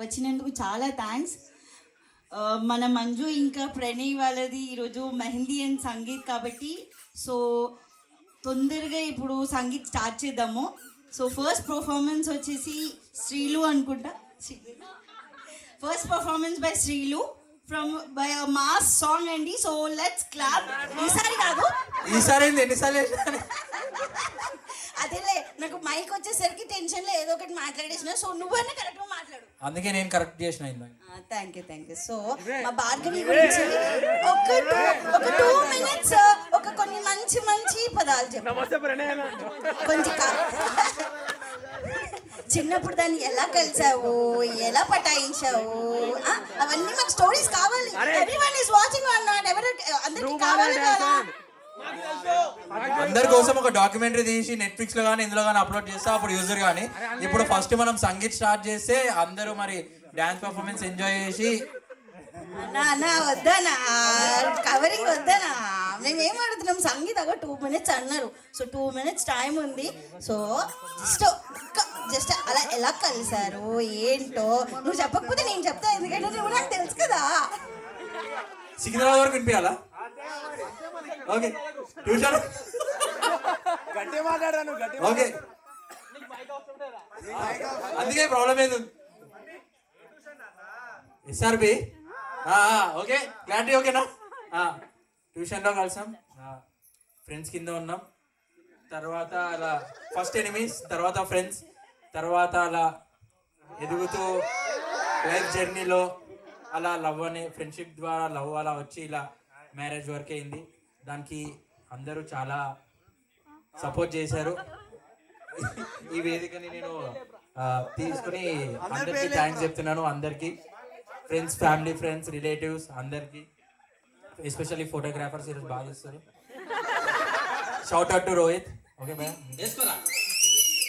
వచ్చినందుకు చాలా థ్యాంక్స్. మన మంజు ఇంకా ప్రణయ్ వాళ్ళది ఈరోజు మెహందీ అండ్ సంగీత్ కాబట్టి సో తొందరగా ఇప్పుడు సంగీత్ స్టార్ట్ చేద్దాము. సో ఫస్ట్ పర్ఫార్మెన్స్ వచ్చేసి శ్రీలు అనుకుంటా. First performance by Srilu from by mass song అండి. So let's clap. ఈసారి కాదు, ఈసారి ఎన్నిసార్లు అదేలే నాకు మైక్ వచ్చేసరికి టెన్షన్లో ఏదో ఒకటి మాట్లాడేసిన. సో నువ్వన్నా కరెక్ట్గా మాట్లాడు, అందుకే నేను కరెక్ట్ చేసిన. Thank you. సో మా భార్గవి గురించి ఒక 2 minutes ఒక కొన్ని మంచి మంచి పదాలు చెప్పు. కొంచెం చిన్నప్పుడు దాన్ని ఎలా కలిసావు, ఎలా పటాయించావు, అవన్నీ మాకు స్టోరీస్ కావాలి. Everyone is watching or not, అందరికీ కావాలి కదా. అందరి కోసం ఒక డాక్యుమెంటరీ తీసి నెట్ఫ్లిక్స్ లో కానీ ఇందులో కానీ అప్లోడ్ చేస్తే అప్పుడు యూజర్ కానీ. ఇప్పుడు ఫస్ట్ మనం సంగీత్ స్టార్ట్ చేస్తే అందరూ మరి డాన్స్ పర్ఫార్మెన్స్ ఎంజాయ్ చేసి వద్దనా కవరింగ్ వద్దనా. మేమేం అడుగుతున్నాం, సంగీత్ అగో 2 minutes అన్నారు. సో 2 minutes టైం ఉంది. సో జస్ట్ అలా ఎలా కలిసారు ఏంటో నువ్వు చెప్పకపోతే నేను చెప్తా, ఎందుకంటే నువ్వు నాకు తెలుసు కదా. సికింద్రాబాద్ వరకు వినిపించాలా? ఓకే ట్యూషన్ ఓకే, అందుకే ప్రాబ్లం ఏది ఎస్ఆర్బి. ఓకే క్లారిటీ ఓకేనా? ట్యూషన్లో కలిసాం, ఫ్రెండ్స్ కింద ఉన్నాం, తర్వాత అలా ఫస్ట్ ఎనిమీస్, తర్వాత ఫ్రెండ్స్, తర్వాత అలా ఎదుగుతూ లైఫ్ జర్నీలో అలా లవ్ అనే ఫ్రెండ్షిప్ ద్వారా లవ్ అలా వచ్చి ఇలా మ్యారేజ్ వరకు అయింది. దానికి అందరూ చాలా సపోర్ట్ చేశారు. ఈ వేదికని నేను తీసుకుని అందరికీ థ్యాంక్స్ చెప్తున్నాను. అందరికీ ఫ్రెండ్స్, ఫ్యామిలీ, ఫ్రెండ్స్, రిలేటివ్స్ అందరికీ, ఎస్పెషల్లీ ఫోటోగ్రాఫర్స్ ఈరోజు బాగా చేస్తారు. Shout out to Rohit. Okay భయ్యా, వేసుకోరా.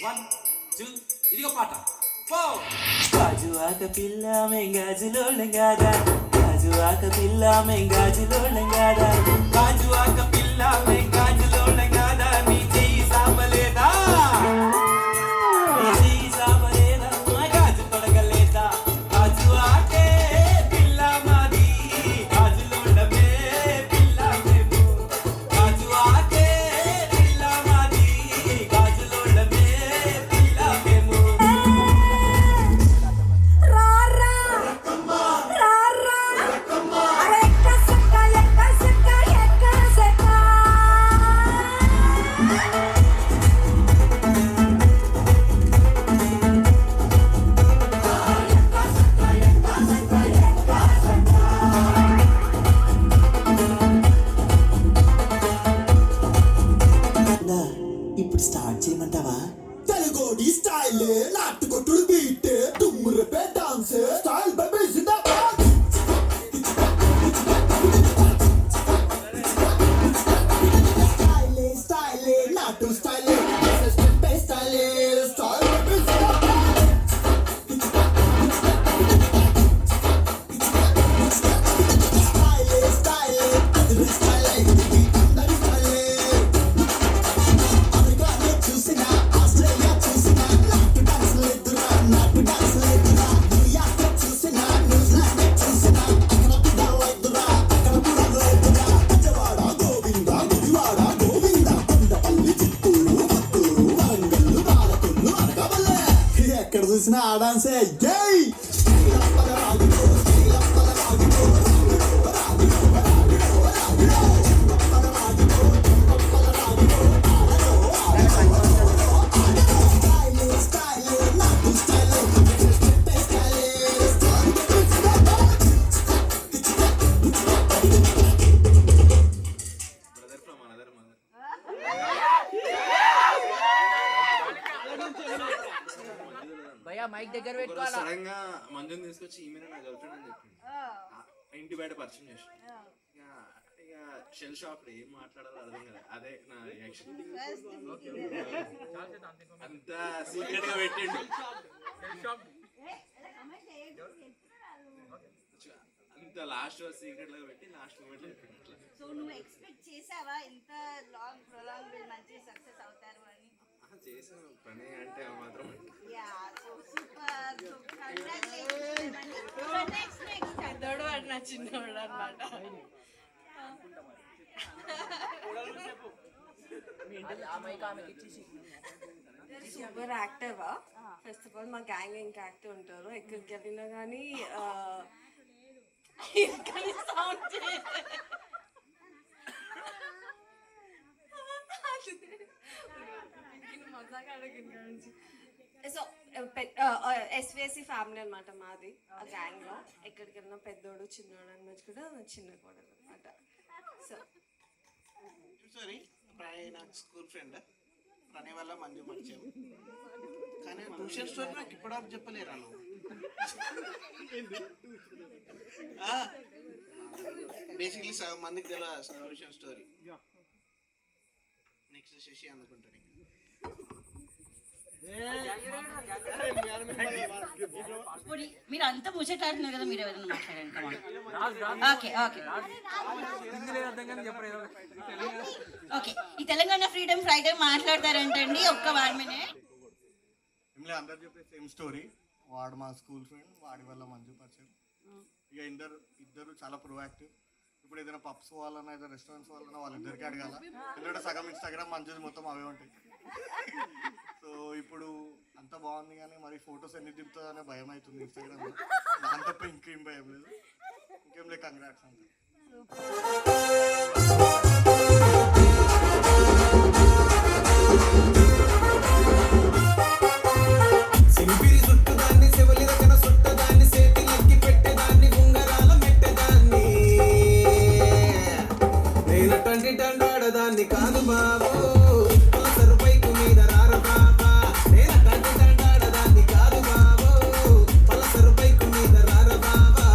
1 2 ఇదిగో పాట. 4 గాజువాక పిల్ల మెంగాజులోళ్ళం కాదా, గాజువాక పిల్ల మెంగాజులోళ్ళం కాదా, గాజువాక పిల్ల మెంగాజులోళ్ళం కాదా, నీ చెయ్యి సాపలేదా, నీ చెయ్యి సాపలేదా, గాజు తొడగలేదా, గాజువాకే పిల్ల మాది, గాజులోళ్ళమే పిల్ల మేము, గాజువాకే పిల్ల మాది, గాజులోళ్ళమే పిల్ల మేము. ఇప్పుడు స్టార్ట్ చేయమంటావా? తెలుగోడి స్టైల్ నాటుకొట్టుడు బీట్ దుమ్మురపే డాన్స్ స్టైల్ బేబీ జిందాబాద్. స్టైల్ స్టైల్ నాటు style step style style baby జిందాబాద్. స్టైల్ స్టైల్ అది స్టైల్ అందరి స్టైల్. చూసినా ఆస్ట్రేలియా చూసినా నాటు డాన్స్ లేదురా, నాటు డాన్స్ లేదురా. న్యూయార్క్ చూసినా న్యూజిలాండ్ చూసినా అక్కడ కూడా లేదురా, అక్కడ కూడా లేదురా. విజయవాడ గోవింద, గుడివాడ గోవింద, కొండపల్లి, చిత్తూరు, పుత్తూరు, వరంగల్, పాలకొల్లు, అనకాపల్లె, ఎక్కడ చూసినా ఆ డాన్సే. జై సడన్ గా మంజుని తీసుకొచ్చి ఈమె నా గర్ల్ ఫ్రెండ్ అని చెప్పింది. ఇంటి బయట పరిచయం చేసి ఇక షెల్ షాక్ ఏం మాట్లాడాలో అర్థం కదా. అదే నా రియాక్షన్. అంత సీక్రెట్ గా పెట్టిండు, అంత లాస్ట్ సీక్రెట్ గా పెట్టి లాస్ట్ మూమెంట్ చెప్పిండు. సో నువ్వు ఎక్స్పెక్ట్ చేసావా ఇంత లాంగ్ ప్రొలాంగ్ మంచి సక్సెస్ అవుతారు అని? చేసిన పని అంటే మాత్రం yeah so super. So congratulations. నా చిన్నవాడు అనమాట. Super active. First of all మా గ్యాంగ్ ఇంకా యాక్టివ్ ఉంటారు. ఎక్కడికి వెళ్ళినా కానీ సో ఎస్విఎస్సి ఫ్యామిలీ అనమాట మాది. ఆ గ్యాంగ్లో ఎక్కడికి వెళ్ళినా పెద్దోడు చిన్నోడు అని కూడా చిన్న కోడలు అనమాట. సో సారీ ప్రణయ్ నాకు స్కూల్ ఫ్రెండ్. ప్రణయ్ వల్ల మంజు పరిచయం. కానీ ట్యూషన్ స్టోరీ నాకు ఇప్పటివరకు చెప్పలేరా నువ్వు? బేసిక్లీ సగం మందికి తెలియదు ట్యూషన్ స్టోరీ. నెక్స్ట్ శశి అందుకుంటాడు. మీరు అంతా ముచ్చటాడుతున్నారు కదా, మీరు ఎవరైనా మాట్లాడండి. Okay okay okay. ఈ తెలంగాణ ఫ్రీడమ్ ఫ్రైడే మాట్లాడతారంటండి. ఒక్క 1 minute. అందరు చెప్పే సేమ్ స్టోరీ. వాడు మా స్కూల్ ఫ్రెండ్, వాడి వల్ల మంజు పరిచయం. ఇక ఇద్దరు చాలా ప్రొయాక్టివ్. ఇప్పుడు ఏదైనా పబ్స్ పోవాలన్నా ఏదైనా రెస్టారెంట్స్ పోవాలన్నా వాళ్ళిద్దరికి అడగాల. ఎందుకంటే సగం ఇన్స్టాగ్రామ్ మంజు మొత్తం అవే ఉంటాయి. సో ఇప్పుడు అంతా బాగుంది కానీ మరి ఫొటోస్ ఎన్ని దింపుతుందో అనే భయం అవుతుంది ఇన్స్టాగ్రామ్లో. దాని తప్ప ఇంకేం భయం లేదు. ఇంకేం లేదు. కంగ్రాట్స్ అంతా. సింపిరి చుట్టదాన్ని చెవలి రకన చుట్టదాన్ని చేతిలెక్కి పెట్టేదాన్ని ఉంగరాల మెట్టేదాన్ని నేను టండాడదాన్ని కాదు బాబు పలసరు బైకు మీద రార బాబా. నేను టండాడదాన్ని కాదు బాబు పలసరు బైకు మీద రార బాబా.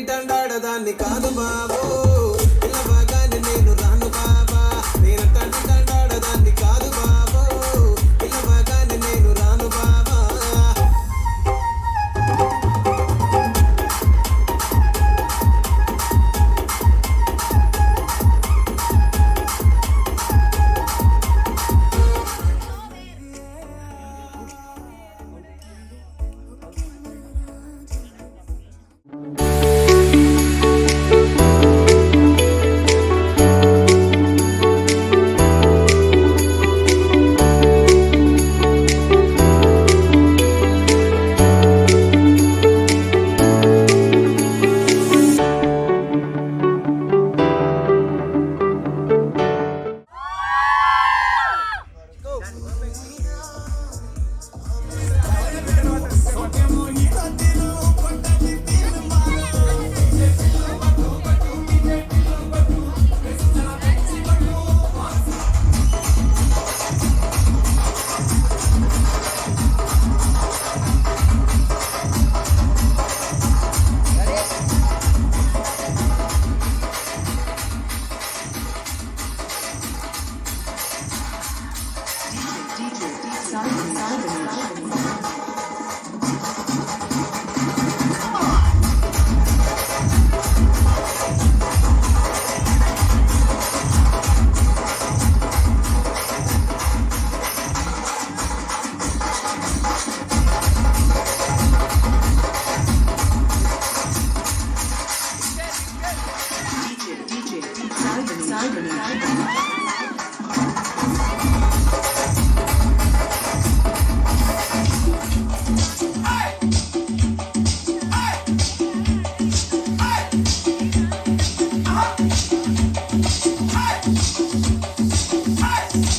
టండాడదాన్ని కాదు బాబు పిల్లబాగానే నేను రాను బాబా. నేను టండాడదాన్ని కాదు బాబు పిల్లబాగానే నేను రాను బాబా.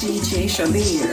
DJ Shamir.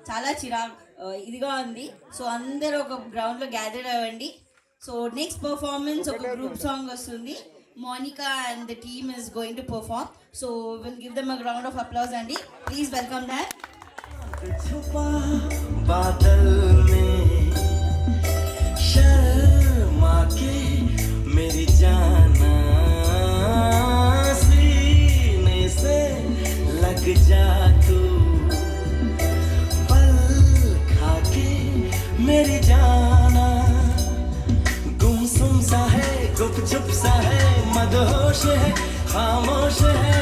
చాలా ఇదిగా ఉంది. సో అందరూ ఒక గ్రౌండ్లో గ్యాదర్ అవ్వండి. సో నెక్స్ట్ పర్ఫార్మెన్స్ ఒక గ్రూప్ సాంగ్ వస్తుంది. Monica and the team is going to perform. So we'll give them a round of applause, Andy. Please welcome them. छुपा बादल में शर्मा के मेरी जाना सीने से लग जा तू पल खा के मेरी जाना गुमसुम सा है गुपचुप सा है मदहोश है खामोश है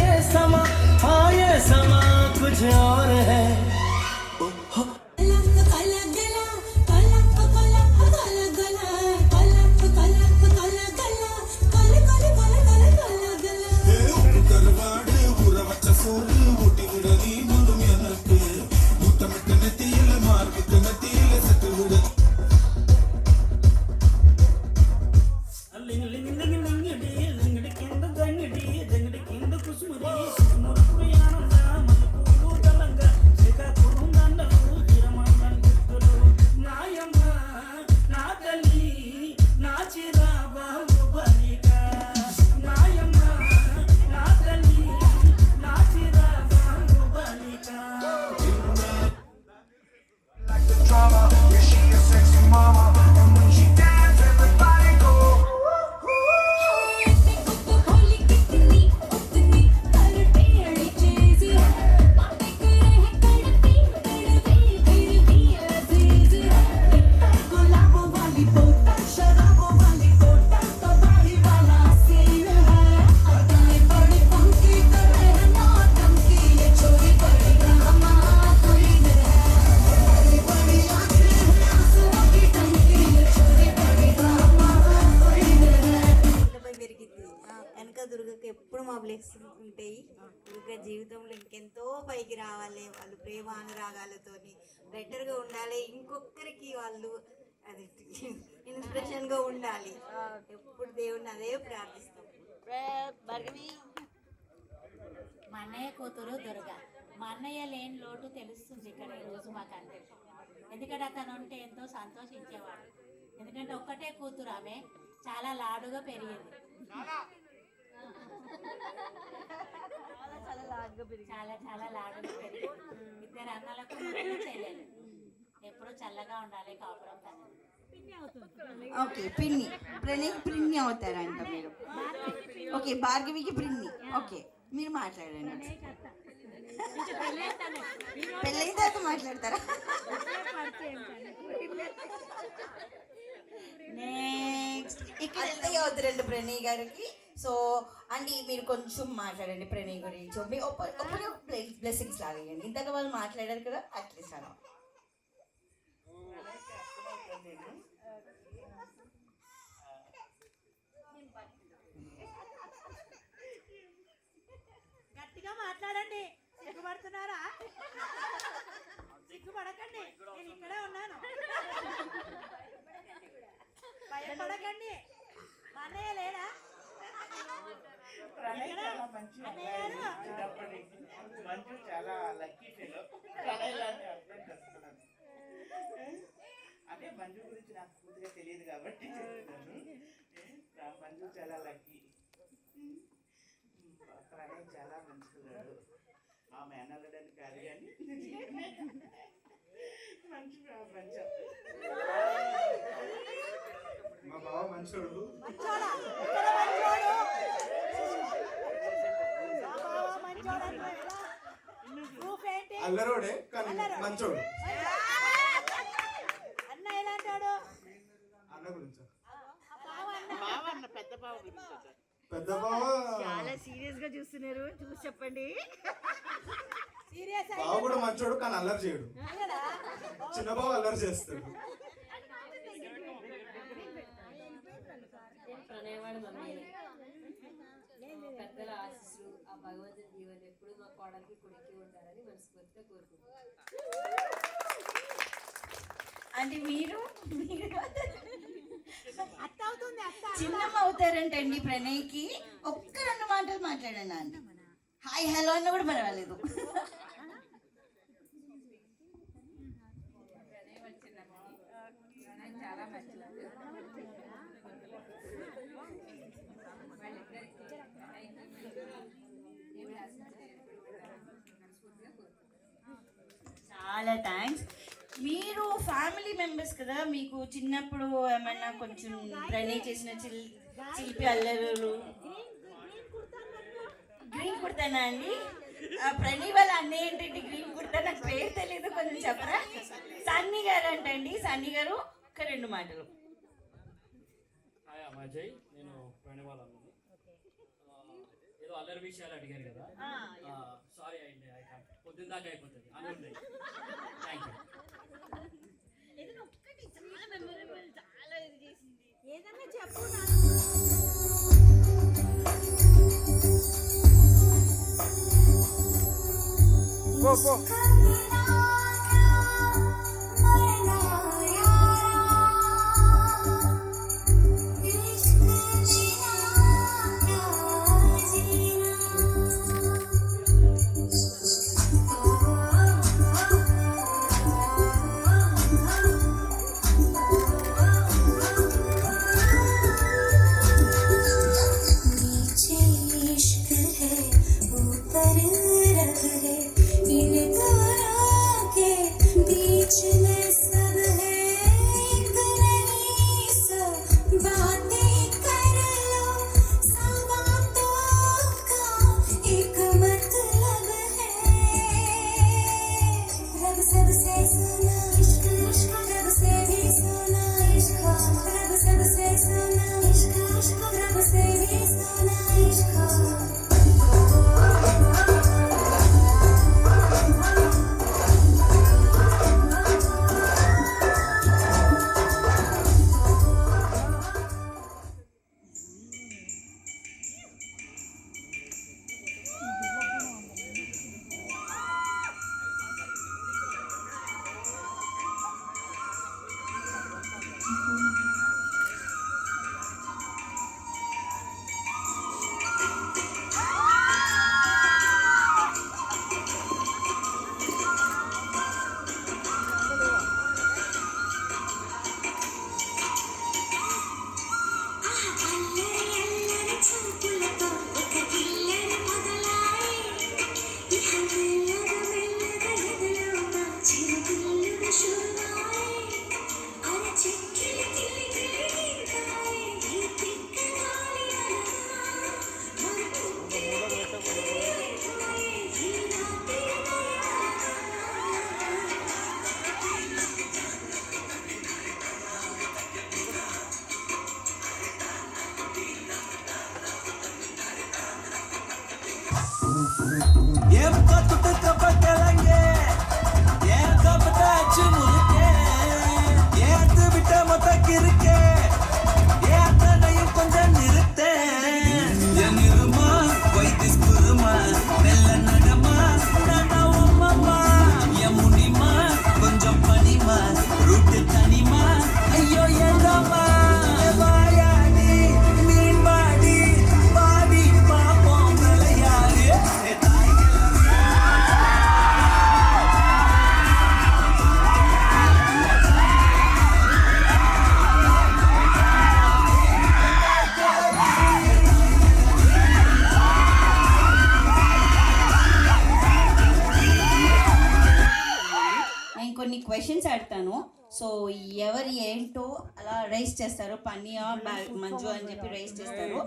ये समा हाँ ये समा कुछ और है ఉంటాయి. ఇంకా జీవితంలో ఇంకెంతో పైకి రావాలి, వాళ్ళు ప్రేమ అనురాగాలతోని బెటర్గా ఉండాలి, ఇంకొకరికి వాళ్ళు అది ఇన్స్పిరేషన్గా ఉండాలి. ఎప్పుడు దేవుడిని అదే ప్రార్థిస్తాం. మా అన్నయ్య కూతురు దుర్గ. మా అన్నయ్య లేని లోటు తెలుస్తుంది ఇక్కడ ఈరోజు మాకు అందరికీ. ఎందుకంటే అతను ఉంటే ఎంతో సంతోషించేవాడు. ఎందుకంటే ఒక్కటే కూతురు, ఆమె చాలా లాడుగా పెరిగింది. చాలా చాలా లాడుగా పెరిగింది. ఇద్దరు అన్నలకు చేయలేదు. ఎప్పుడు చల్లగా ఉండాలి కాపురం తను. ఓకే, పిన్ని ప్రణయ్ పిన్ని అవుతారంట మీరు. ఓకే, భార్గవికి పిన్ని. ఓకే, మీరు మాట్లాడండి. పెళ్ళైన తర్వాత మాట్లాడతారా? నెక్స్ట్ ఇక్కడ ఎంత అవుతారండి ప్రణయ్ గారికి. సో అండి మీరు కొంచెం మాట్లాడండి ప్రణయ్ గురించి. ఒకటి బ్లెస్సింగ్స్ లాగేయండి. ఇంతగా వాళ్ళు మాట్లాడారు కదా, అట్లీస్ట్ అలా. గట్టిగా మాట్లాడండి. సిగ్గుపడుతున్నారా? సిగ్గుపడకండి, నేను ఇక్కడే ఉన్నాను. భయపడకండి. మా అన్నయ్య లేడా? మంజు చాలా లక్కీ ఫెలో. అంటే మంజు గురించి నాకు పూర్తిగా తెలియదు కాబట్టి చెప్తాను. మంజు చాలా లక్కీ. ప్రణయ్ చాలా మంచివాడు. ఆమె అనలడని కాదు కానీ మంచి మంచి. మా బావ మంచోడు. అల్లరోడే కానీ మంచోడు. అన్న ఎలాంటాడు? అన్న గురించి పెద్ద బావ చాలా సీరియస్ గా చూస్తున్నారు, చూసి చెప్పండి. సీరియస్ బావ కూడా మంచోడు కానీ అల్లరి చేయడు. చిన్న బావ అల్లరి చేస్తాడు. పెద్దల ఆశీస్సులు, ఆ భగవంతుని దీవెనలు ఎప్పుడు మా కోడలికి కొడుకు ఉంటారని మనస్ఫూర్తిగా కోరుకుంటున్నాను. అంటే మీరు అత్త అవుతుంది. అత్త చిన్నమ్మ అవుతారంటండి ప్రణయ్కి. ఒక్క 2 మాటలు మాట్లాడండి అండి. హాయ్ హలో అన్న కూడా పర్వాలేదు. చాలా థ్యాంక్స్. మీరు ఫ్యామిలీ మెంబర్స్ కదా, మీకు చిన్నప్పుడు ఏమైనా కొంచెం ప్రణయ్ చేసిన చిలిపి అల్లరులు గ్రీన్ కుర్తానా అండి? ప్రణయ్ వాళ్ళ అన్నయ్య ఏంటండి గ్రీన్ కుర్తా? నాకు పేరు తెలీదు, కొంచెం చెప్పరా? సన్నీ గారు అంటండి. సన్నీ గారు ఒక 2 మాటలు. హాయ్ అజయ్, నేను ప్రణయ్ వాళ్ళ అన్నని. ఏదో అల్లరి విషయాలు అడిగారు కదా, సారీ అండి, పొద్దున్న దాకా అయిపోతుంది అని ఉన్నాయి. Thank you. ఏదన్నా చెప్పు. క్వశ్చన్స్ అడతాను. సో ఎవరు ఏంటో అలా రైస్ చేస్తారు, పన్నీయా మంజు అని చెప్పి రైస్ చేస్తారు.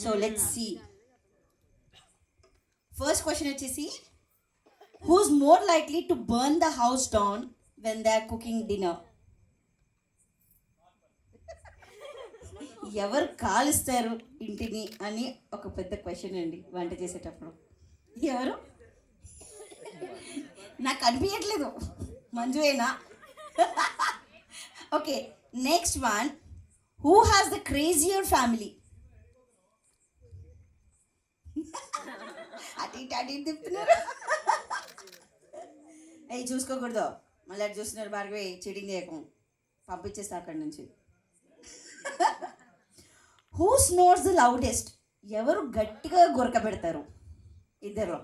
So let's see. First question వచ్చేసి, who's more likely to burn the house down when they are cooking dinner? ఎవరు కాలుస్తారు ఇంటిని అని ఒక పెద్ద క్వశ్చన్ అండి వంట చేసేటప్పుడు. ఎవరు? నాకు అనిపించట్లేదు, మంజువేనా? Okay, next one. Who has the crazier family? అటు ఇటు అటు ఇటు తిప్పుతున్నారు. అవి చూసుకోకూడదు, మళ్ళీ అటు చూస్తున్నారు. భార్గవి చీటింగ్ చేయకు, పంపించేస్తా అక్కడి నుంచి. Who snores the loudest? ఎవరు గట్టిగా గురక పెడతారు ఇద్దరు?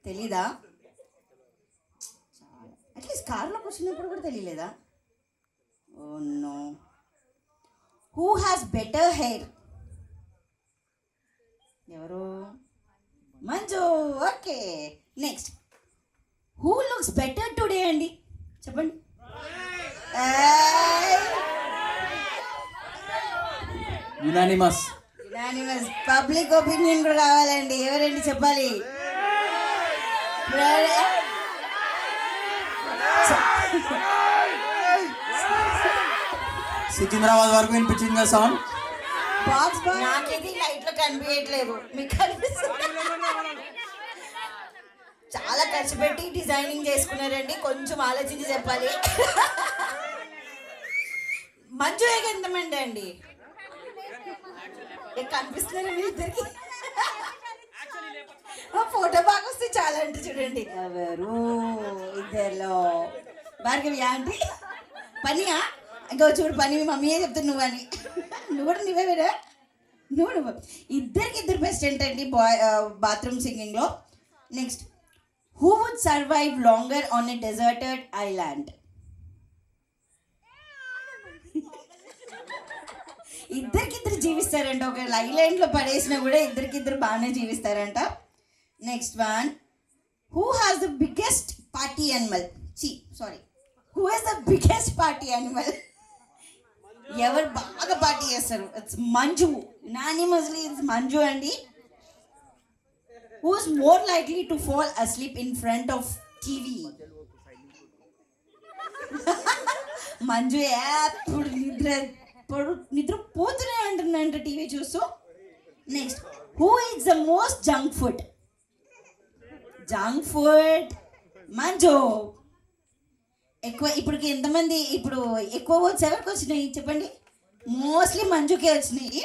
తెలీదా? అట్లీస్ట్ కార్లో కూర్చున్నప్పుడు కూడా తెలియలేదా? Oh no. Who has better hair? ఎవరు? Manju. Okay. Next, who looks better today అండి? చెప్పండి. యునానిమస్. పబ్లిక్ ఒపీనియన్ కూడా కావాలండి. ఎవరండి చెప్పాలి? సికింద్రాబాద్ వరకు వినిపించింది సౌండ్. బాక్స్ నాకైతే లైట్ లో కనిపించట్లేదు, మీకు కనిపిస్తుంది. చాలా ఖర్చు పెట్టి డిజైనింగ్ చేసుకున్నారండి, కొంచెం ఆలోచించి చెప్పాలి. మంజు ఎంతమంది అండి కనిపిస్తున్నారు మీ ఇద్దరికి? ఫోటో బాగా వస్తే చాలా అంటే చూడండి. ఎవరు ఇద్దరులో? భార్గవి ఆంటీ పనియా? ఇంకో చూడు పని మీ మమ్మీయే చెప్తాను నువ్వు అని. నువ్వు కూడా నువ్వే వేరా? నువ్వు ఇద్దరు బెస్ట్ ఏంటండి బాత్రూమ్ సింగింగ్లో. Next, who would survive longer on a deserted island? ఇద్దరికిద్దరు జీవిస్తారంట. ఒక ఐలాండ్లో పడేసినా కూడా ఇద్దరికిద్దరు బాగానే జీవిస్తారంట. Next one, who has the biggest party animal? Who has the biggest party animal? ఎవరు బాగా పార్టీ చేస్తారు? It's Manju. Unanimously it's Manju అండి. Who is more likely to fall asleep in front of TV? Manju ఎప్పుడు నిద్ర పోతూనే ఉంటుందంట టీవీ చూస్తూ. Next, who is the most junk food? Manju. ఇప్పటికి ఎంతమంది ఎక్కువ ఓట్స్ ఎవరికి వచ్చినాయి చెప్పండి? మోస్ట్లీ మంజుకే వచ్చినాయి.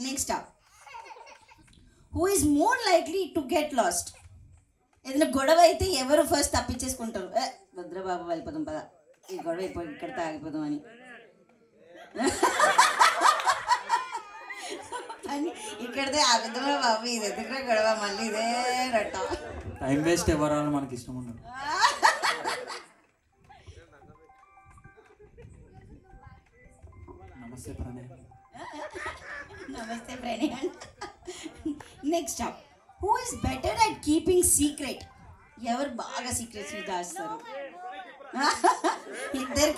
Next, who is more likely to get lost? ఏదైనా గొడవ అయితే ఎవరు ఫస్ట్ తప్పించేసుకుంటారు? భద్రబాబు వెళ్ళిపోదాం పదా, ఈ గొడవ ఇక్కడ తాగిపోదాం అని. ఇక్కడదే ఆగుతుందా బాబు, ఇది ఎందుకు గొడవ, మళ్ళీ ఇదే రట్ట. టైం వేస్ట్ ఎవరాలు మనకి ఇష్టం ఉండదు. నమస్తే Pranay. Next, who is better at keeping secret? ఎవరు బాగా సీక్రెట్స్ దాస్తారు? ఇద్దరు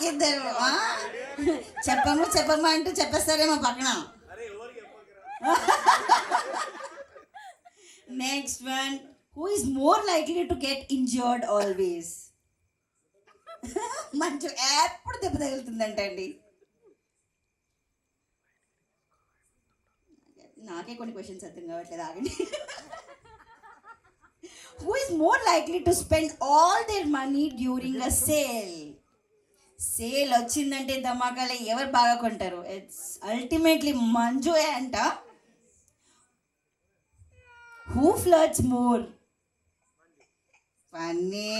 చెప్పము అంటూ చెప్పేస్తారేమో పక్కన. Next one, who is more likely to get injured always? మంచు ఎప్పుడు దెబ్బ తగులుతుందంట అండి. నాకే కొన్ని క్వశ్చన్స్ అర్థం కావట్లేదు, ఆగండి. Who is more likely to spend all their money during a sale? Sale వచ్చిందంటే ధమాకాలే ఎవరు బాగా కొంటారు? ఇట్స్ అల్టిమేట్లీ మంజుయే అంట. Who flirts more? ఫన్నీ.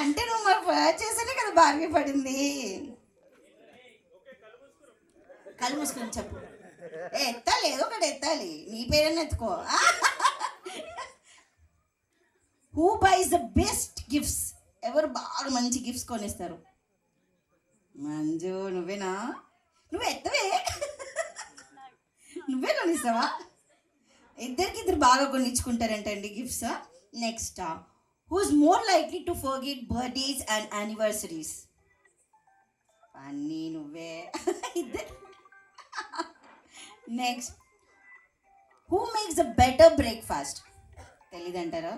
అంటే నువ్వు మరి ఫ్లర్ట్ చేస్తేనే కదా బాగా పడింది. కళ్ళు మూసుకొని చెప్పు. ఎత్తాలి, ఏదో ఒకటి ఎత్తాలి, నీ పేరన్నా ఎత్తుకో. Who buys the best gifts? ఎవరు బాగా మంచి గిఫ్ట్స్ కొనిస్తారు? మంజు నువ్వేనా? నువ్వు ఎత్తవే, నువ్వే కొనిస్తావా? ఇద్దరు బాగా కొనిచ్చుకుంటారంటండి gifts. Next, who is more likely to forget birthdays and anniversaries? అన్నీ నువ్వే. ఇద్దరు. Next, who makes the better breakfast? తెలీదంటారా?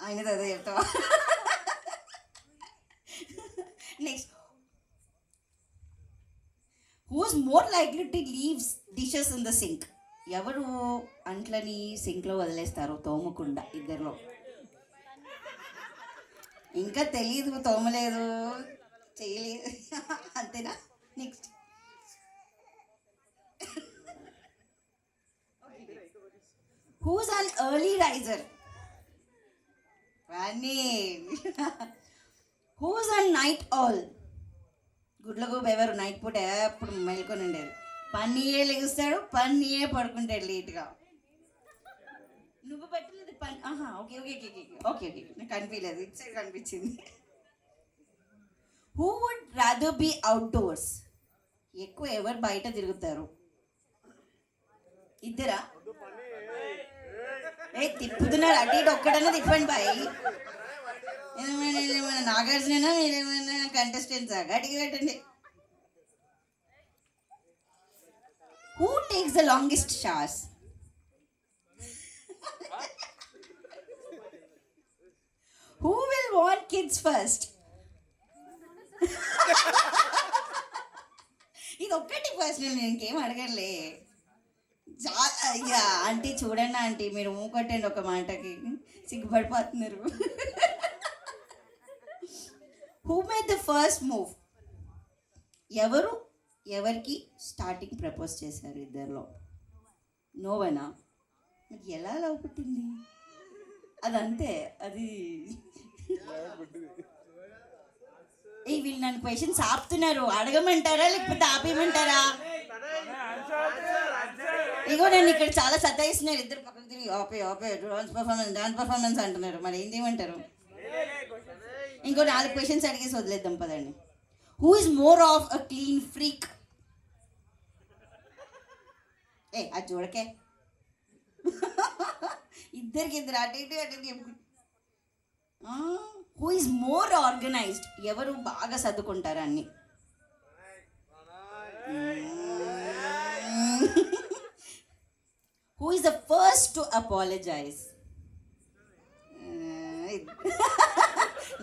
ఆయన అదే చెప్తావా? Next, who is more likely to leaves dishes in the sink? ఎవరు అంట్లని సింక్లో వదిలేస్తారు తోమకుండా? ఇద్దరిలో. ఇంకా తెలీదు, తోమలేదు, చేయలేదు, అంతేనా? Next, who's an early riser? Funny. Who's a night owl? గుడ్లకు ఎవరు నైట్ పూట ఎప్పుడు మెల్కొని ఉండేది? పన్నీయే లెగుస్తాడు, పన్నీయే పడుకుంటాడు లేట్గా. నువ్వు పెట్టలేదు పని. Okay okay okay okay okay నాకు కనిపించలేదు, ఇటు సైడ్ కనిపించింది. Who would rather be outdoors? ఎక్కువ ఎవరు బయట తిరుగుతారు? ఇద్దరా? తిప్పుతున్నారు, అటు ఇటు ఒక్కడన్నా తిప్పండి బాయ్. ఏమైనా నాగార్జున, మీరేమైనా కంటెస్టెంట్సా? గట్టిగా పెట్టండి. Who takes the longest showers? Who will want kids first? ఇది ఒక్కటి పర్సనల్, నేను ఇంకేం అడగలే. అయ్యా ఆంటీ చూడండి ఆంటీ, మీరు మూకొట్టండి ఒక మాటకి, సిగ్గుపడిపోతున్నారు. Who made the first move? ఎవరికి స్టార్టింగ్ ప్రపోజ్ చేశారు ఇద్దరిలో? నోవనా? మరి ఎలా లవ్ పుట్టింది? అదంతే, అది వీళ్ళు నన్ను క్వశ్చన్స్ ఆపుతున్నారు. అడగమంటారా లేకపోతే ఆపేయమంటారా? ఇగో నేను ఇక్కడ చాలా సతాయిస్తున్నారు, ఇద్దరు పక్కకు తిరిగి ఆపే డాన్స్ పర్ఫార్మెన్స్ అంటున్నారు. మరి ఏం చేయమంటారు? ఇంకో 4 క్వశ్చన్స్ అడిగేసి వదిలేద్దాం పదండి. Who is more of a clean freak? అది చూడకే, ఇద్దరికి అటు ఇటు. Who is more organised? ఎవరు బాగా చదువుకుంటారు అన్ని? Who is the first to apologise?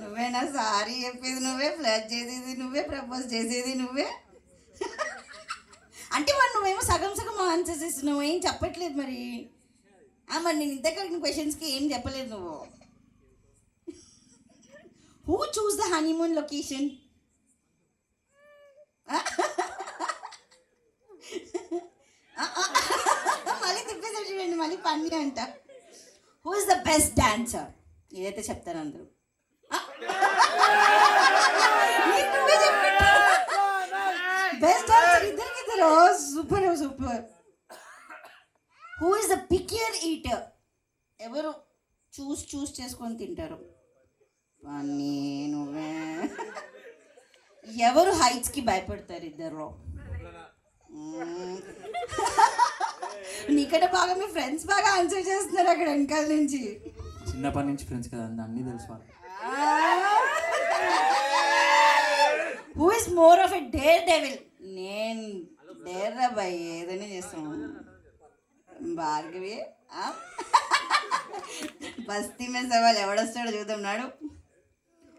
నువ్వేనా సారీ చెప్పేది నువ్వే, ఫ్లర్ట్ చేసేది నువ్వే, ప్రపోజ్ చేసేది నువ్వే. అంటే మరి నువ్వేమో సగం ఆన్సర్స్ ఇస్తున్నావు, ఏం చెప్పట్లేదు మరి. మరి నేను ఇంత కలిగిన క్వశ్చన్స్కి ఏం చెప్పలేదు నువ్వు. Who chose the honeymoon location? మళ్ళీ తిప్పేసాడు చూడండి, మళ్ళీ పని అంట. Who is the best dancer? ఏదైతే చెప్తారు అందరూ. బెస్ట్ డాన్సర్ ఇద్దరు. Super. Who is the pickier eater? ఎవరు చూస్ చేసుకొని తింటారు? నువ్వే. ఎవరు హైట్స్కి భయపడతారు ఇద్దరులో? నీకంటే బాగా మీ ఫ్రెండ్స్ బాగా ఆన్సర్ చేస్తున్నారు అక్కడ వెనకాల నుంచి. చిన్నప్పటి నుంచి ఫ్రెండ్స్ కదా, అన్నీ తెలుసు. Who is more of a daredevil? నేను డేర్ రా బాయ్, ఏదైనా చేస్తాను. భార్గవి బస్తీ మీద సవాల్ ఎవడొస్తాడో చూద్దాం నాడు.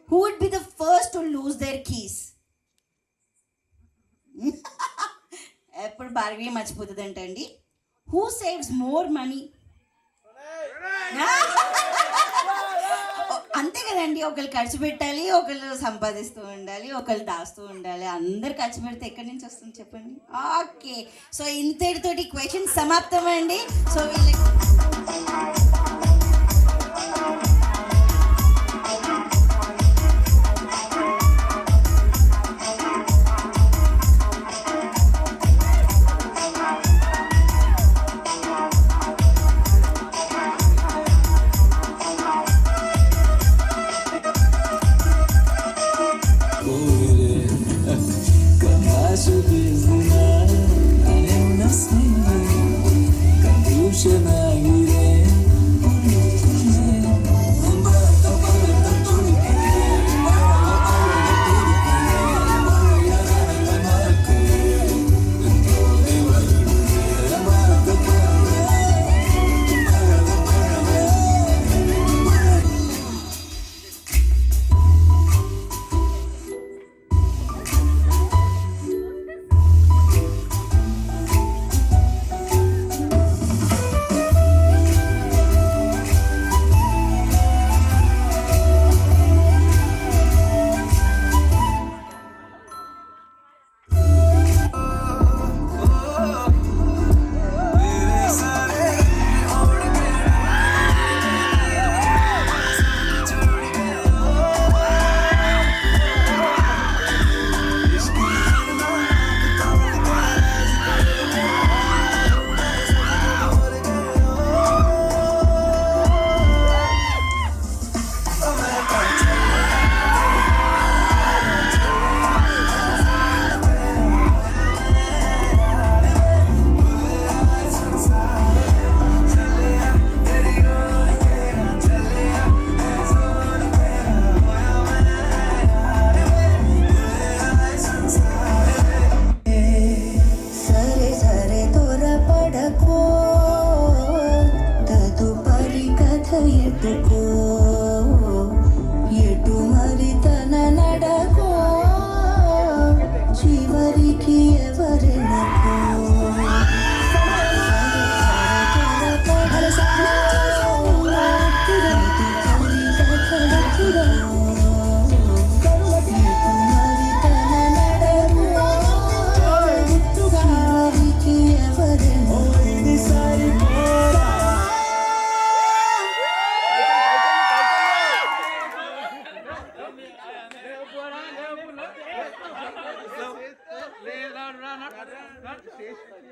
Who would be the first to lose their keys? ఎప్పుడు భార్గవి మర్చిపోతుందంట అండి. Who saves more money? అంతే కదండి, ఒకళ్ళు ఖర్చు పెట్టాలి, ఒకళ్ళు సంపాదిస్తూ ఉండాలి, ఒకళ్ళు దాస్తూ ఉండాలి. అందరు ఖర్చు పెడితే ఎక్కడి నుంచి వస్తుంది చెప్పండి? ఓకే, సో ఇంతటితోటి క్వశ్చన్ సమాప్తం అండి. సో వీళ్ళకి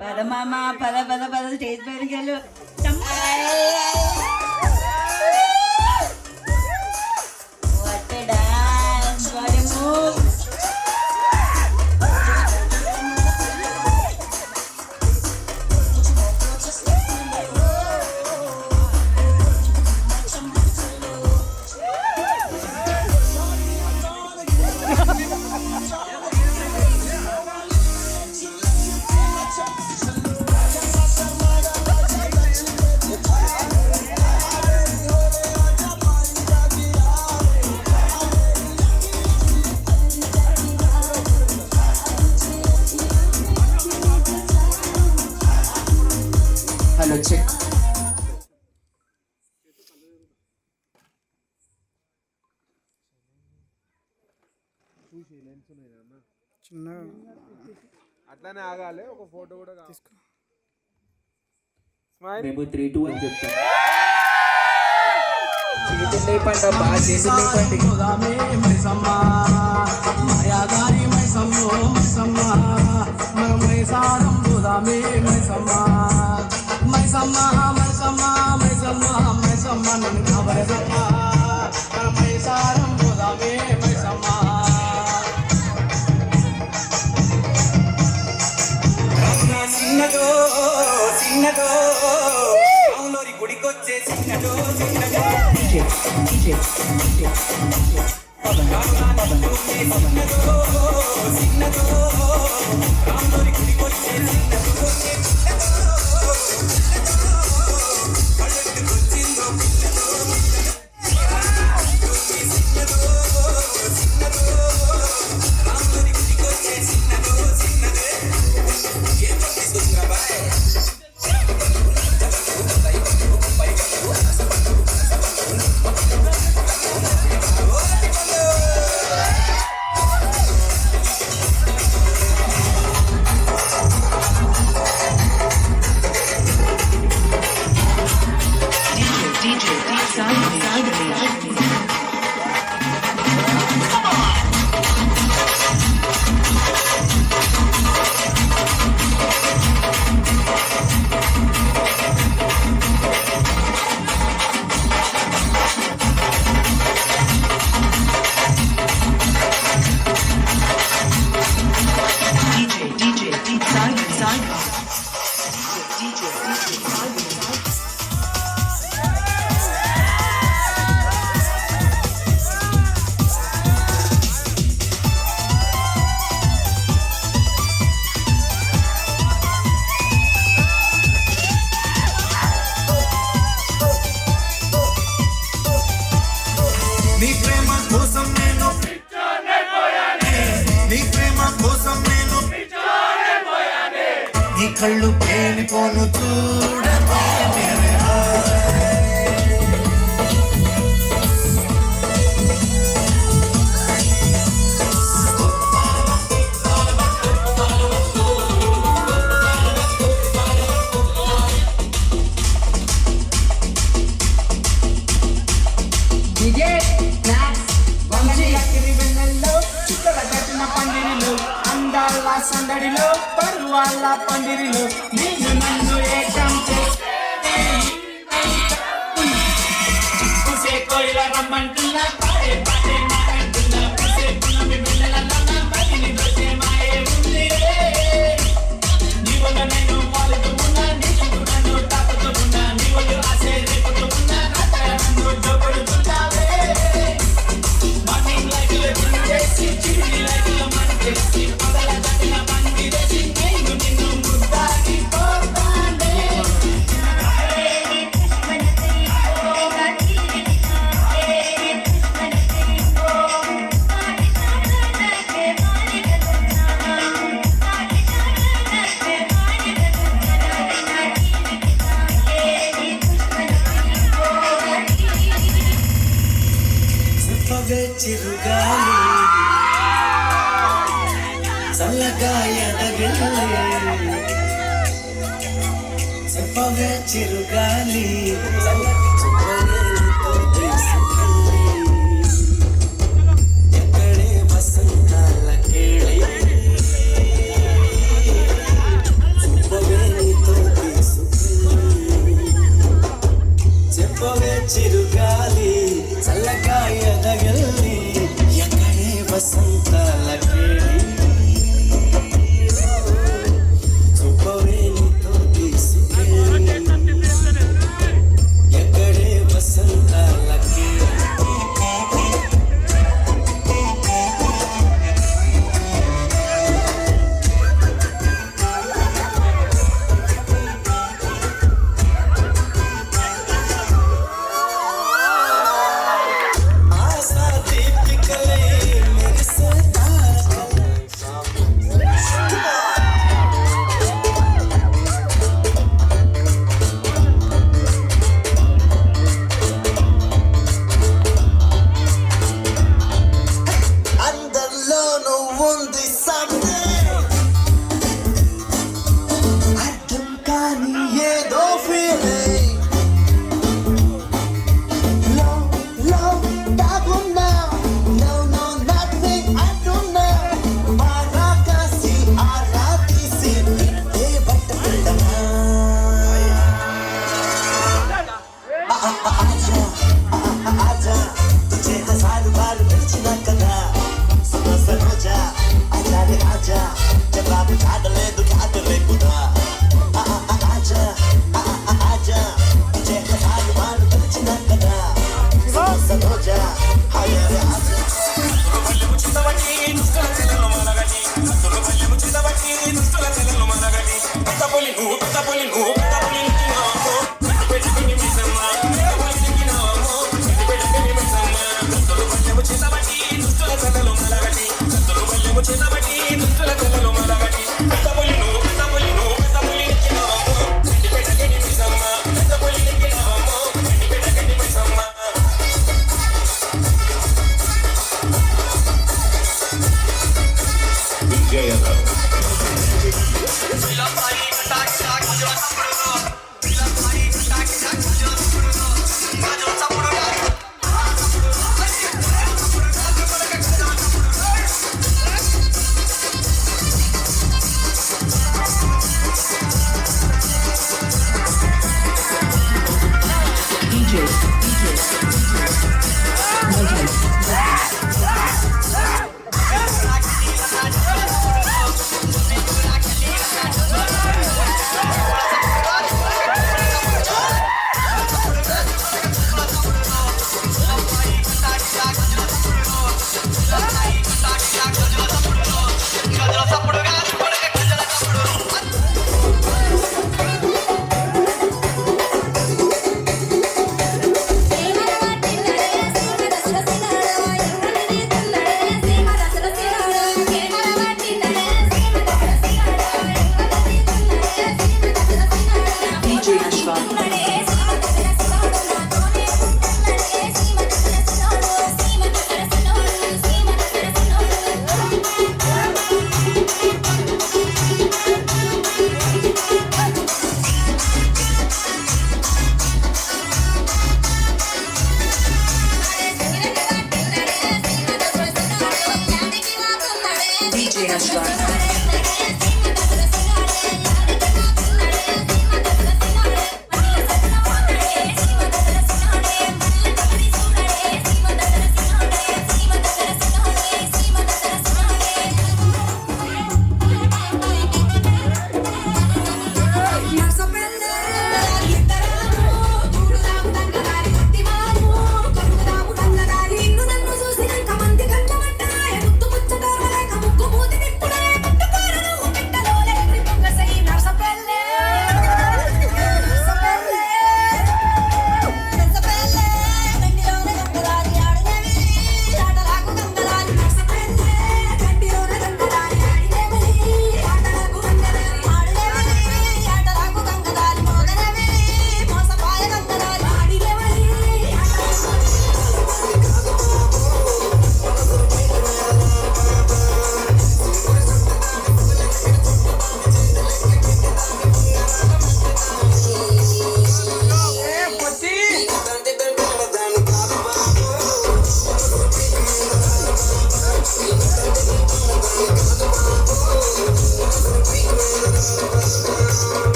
పద మామ పద పద పద స్టేజ్ పైకి వెళ్ళు. What a dance, what a move. Hello check. అట్లానే ఆగాలి, ఒక ఫోటో కూడా తీసుకో. మేము 3, 2 అని చెప్తాం. చేతులు లేపండి అబ్బా, చేతులు లేపండి. మాయాదారి మైసమ్మో మైసమ్మ మన మైసారం పోదామే మైసమ్మ మైసమ్మ మైసమ్మ మైసమ్మ మైసమ్మ నన్ను కాబరదమ్మ మన మైసారం పోదామే మైసమ్మ. చిన్నదో చిన్నదో అవునోరి గుడికొచ్చే చిన్నదో చిన్నదో కళ్ళు పేలిపోను చూడవే మేరే సందడిలో పరువాళ్ళ పందిరిలో నేను నన్ను ఏకం చేసే కోయిల రమ్మంటున్నా పాడే పాడే మాకంటున్నా పూసే పున్నమి పిల్లలన్నా మదిని దోసే మాయే ఉంది నీ వల్ల నేను మాలుతూ ఉన్నా నీకు నన్ను తాకుతూ ఉన్నా నీ వల్ల ఆశే రేపుతూ ఉన్నా రాత్రి నన్ను జోపడుతున్నావే మార్నింగ్ లైట్ లో చేసి చిన్ని లైట్ లో మన చేసి పగల దట్టిన పండి చేసి నేను నిన్ను ముద్దాకి పోతానే చెప్పవే చిరుగాలి చల్లగా ఎదగిల్లి చెప్పవే చిరుగాలి చల్లగా తీసుకెళ్ళి ఎక్కడే వసంతాల కేళి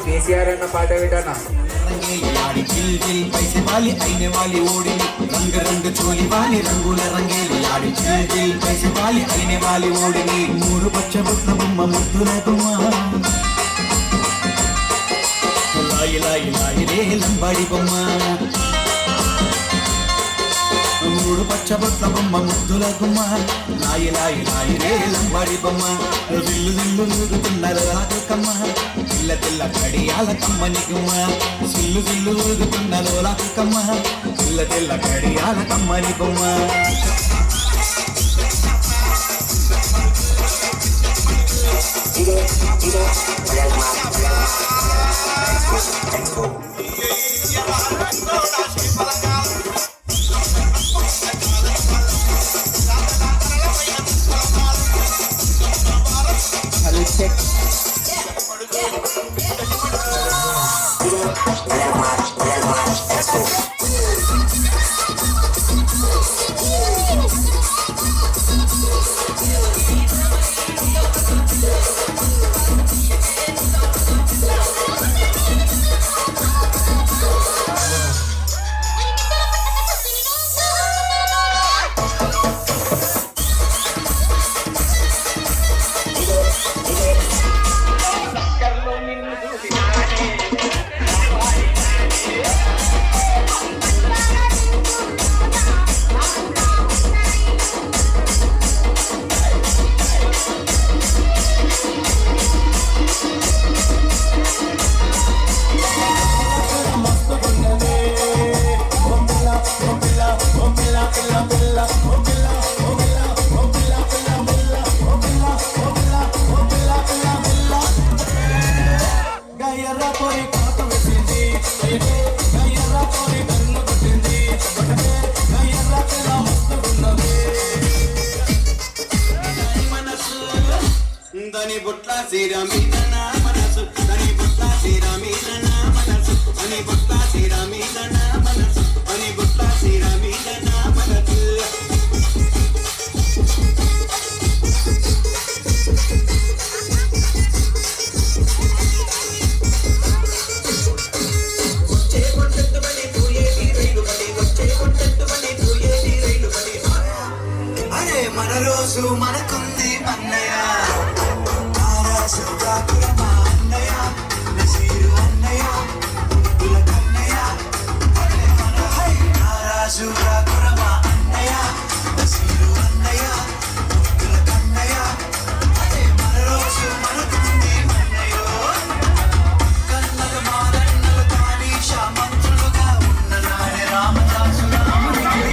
కేసీఆర్ అన్న పాట వింటానా पैसे वाली आईने वाली ओढ़नी रंग रंग चोली वाली रंगूला रंगेली आड़ी चिल चिल पैसे वाली आईने वाली ओढ़नी मूरू बच्चा बुट्ट बुम्मा मुद्दुला गुम्मा लाई लाई लाई रे लंबाड़ी बुम्मा మూడు పచ్చ బొట్ల బొమ్మ ముద్దుల గుమ్మ లాయి లాయి లాయి రే లంబాడి బొమ్మ దిల్లు దిల్లు ఊగుతున్నారు రాకమ్మ పిల్ల పిల్ల కడియాల కమ్మని గుమ్మ సిల్లు సిల్లు ఊగుతున్నారు రాకమ్మ పిల్ల పిల్ల కడియాల కమ్మని బొమ్మ దని బుట్ల సీరా మీద నా మనసు దని బుట్ల సీరా మీద నా మనసు దని బుట్ల సీరా మీద నా మనసు దని బుట్ల సీరా మీద నా మనసు వచ్చే కొట్టెత్తు బలి పోయే రైలు బలి రోజు మనకుంది అన్నయ్య రాజుగాకురమా అన్నయ్య నసీరు అన్నయ్య ముద్దుల కన్నయ్య రాజుగాకురమా అన్నయ్య నసీరు అన్నయ్య ముద్దుల కన్నయ్య అదే మన రోజు మనకుంది అన్నయ్య కన్నల మాదన్నలు కానీష మంత్రులుగా ఉన్న నాయ రామదాసు రాముడికి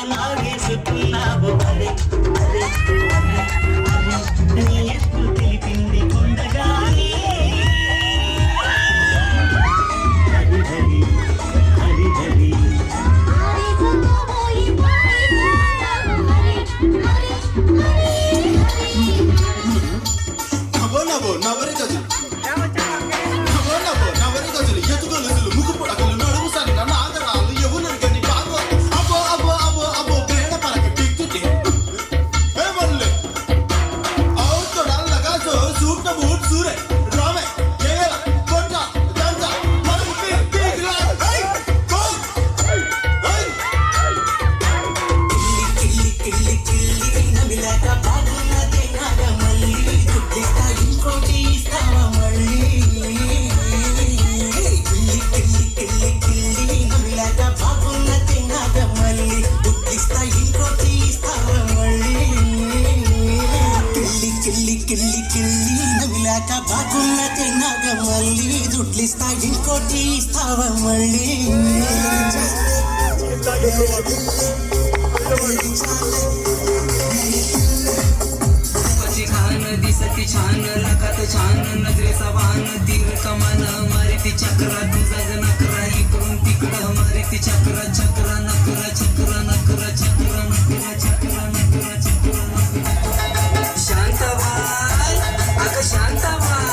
నాగేసుకున్నావు అరే అరే అరే అరే నీ ఎత్తు తెలిపింది కొండగాలి హరి హరి హరి హరి నవో నవో నవరి గజులు నవో నవో నవరి గజులు ఎత్తుగొలుసులు ముక్కు పొడకలు నడుము సన్న నాగరాలు యమునని గని బాగో అబో అబో అబో అబో బేడ పరక టిక్కిటి ఏ వల్లే ఔతోడా లగాసో సూక్త బూట్ సూరే రామే కేగల కొట్ట దంత మరుపు పీగ్లా హై కోల్ హై కిల్లి కిల్లి కిల్లి నమిలాక బాగున్నదే నాగమల్లి గుడ్డేట ఇంకోటి ఇస్తావా మళ్ళీ కిల్లి కిల్లి కిల్లి కిల్లి నమిలాక బాగున్నదే నాగమల్లి గుడ్డిస్తా ఇంకోటి ఇస్తావా మళ్ళీ కిల్లి కిల్లి కిల్లి కిల్లి నమిలాక బాగున్నదే నాగమల్లి దుడ్లిస్తా ఇంకోటి ఇస్తావా మళ్ళీ छान दिसती छान लखात छान नजरे सवान तीर कमान मारिती चक्रा तुझा नकरा इकडून तिकडं मारिती चक्रा चक्रा नकरा चक्रा नकरा चक्रा नकरा चक्रा नकरा चक्रा नकरा शांत व्हाय अगं शांत व्हाय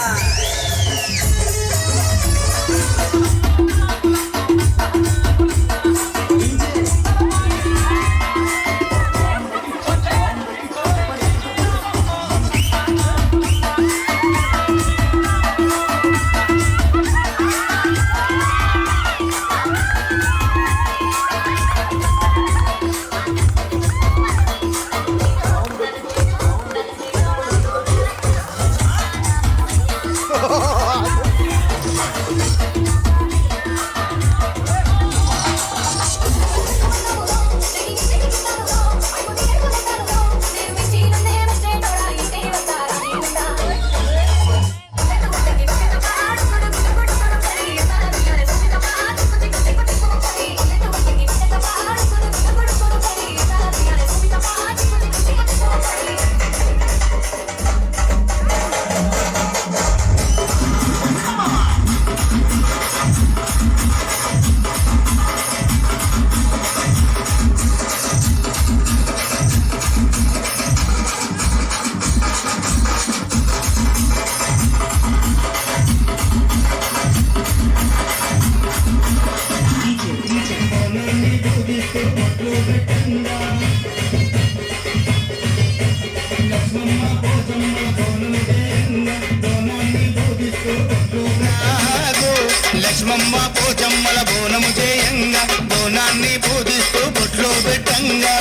లక్ష్మమ్మ పోచమ్మల బోనము చేయంగా బోనాన్ని పూజిస్తూ బొట్లో పెట్టంగా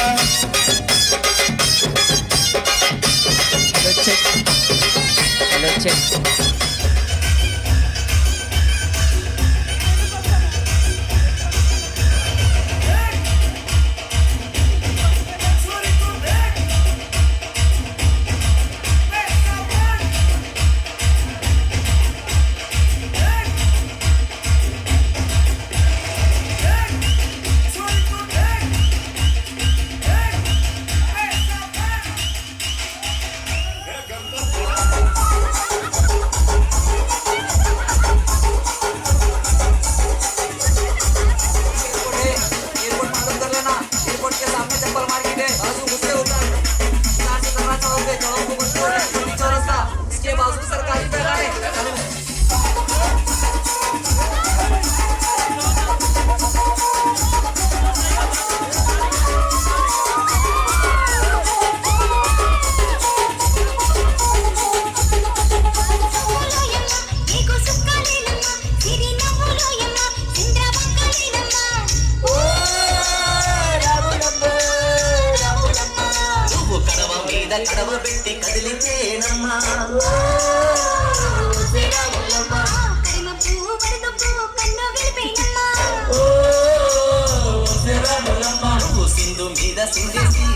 మీద కడవ పెట్టి కదిలితేనమ్మా సింధు మీద సింధేసి